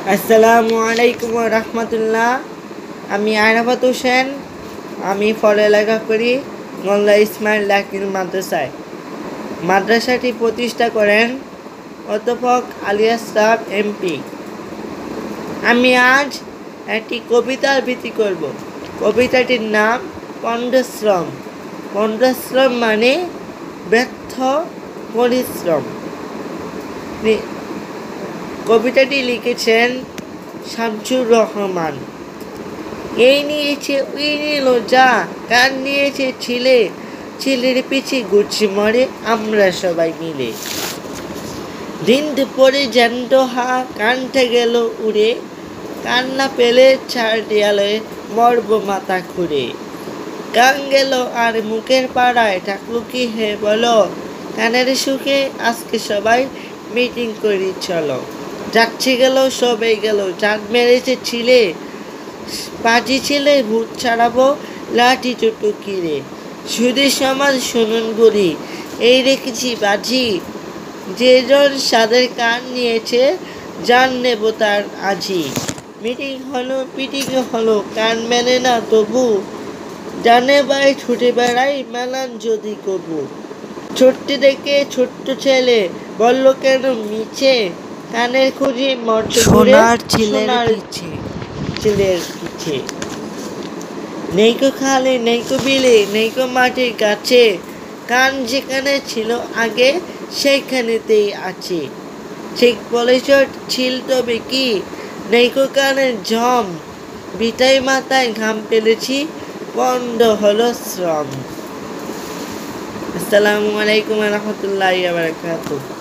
আসসালামু আলাইকুম রহমতুল্লাহ। আমি আরাফাত হোসেন। আমি পড়ালেখা করি মোল্লা ইসমাইল লাকির মাদ্রাসায়। মাদ্রাসাটি প্রতিষ্ঠা করেন অধ্যাপক আলী আশরাফ এমপি। আমি আজ একটি কবিতা আবৃত্তি করব। কবিতাটির নাম পণ্ডশ্রম। পণ্ডশ্রম মানে ব্যর্থ পরিশ্রম। কবিতাটি লিখেছেন শামসুর রহমান। এই নিয়েছে ওই নিল যা, কান নিয়েছে ছিলে, ছেলের পিছে ঘুরছি মরে আমরা সবাই মিলে। দিন দুপুরে জ্যান্ত হা কানটা গেল উড়ে, কান না পেলে ছাড় দেয়ালে মরব মাথা খুঁড়ে। কান গেল আর মুখের পাড়ায় থাকলো কি হে বলো, কানের সুখে আজকে সবাই মিটিং করি চলো। যাচ্ছে গেল সবে গেল, চাঁদ মেরেছে ছিলে, পাজি ছেলে ভূত ছাড়াবো লাঠি চুটু কিরে। সুদী সমাজ শুনুন বুড়ি, এই রেখেছি বাজি, যে জন সাদের কান নিয়েছে জান নেব তার আজি। মিটিং হলো পিটিং হলো, কান মেনে না তবু, জানে ভাই ছুটে বেড়াই মেলান যদি কবু। ছোট্ট দেখে ছোট্ট ছেলে বলল কেন মিছে, কানের খুঁজে মরছে সোনার ছেলের পিছে। নেইকো খালে নেইকো বিলে নেইকো মাটির কাছে, কান যেখানে ছিল আগে সেইখানেতেই আছে। ঠিক বলেছ ছিল তবে কি, নেইকো কানের জম, বিটাই মাথায় ঘাম ফেলেছি পণ্ড হলো শ্রম। আসসালামু আলাইকুম রহমতুল্লাহি ওয়া বারাকাতুহু।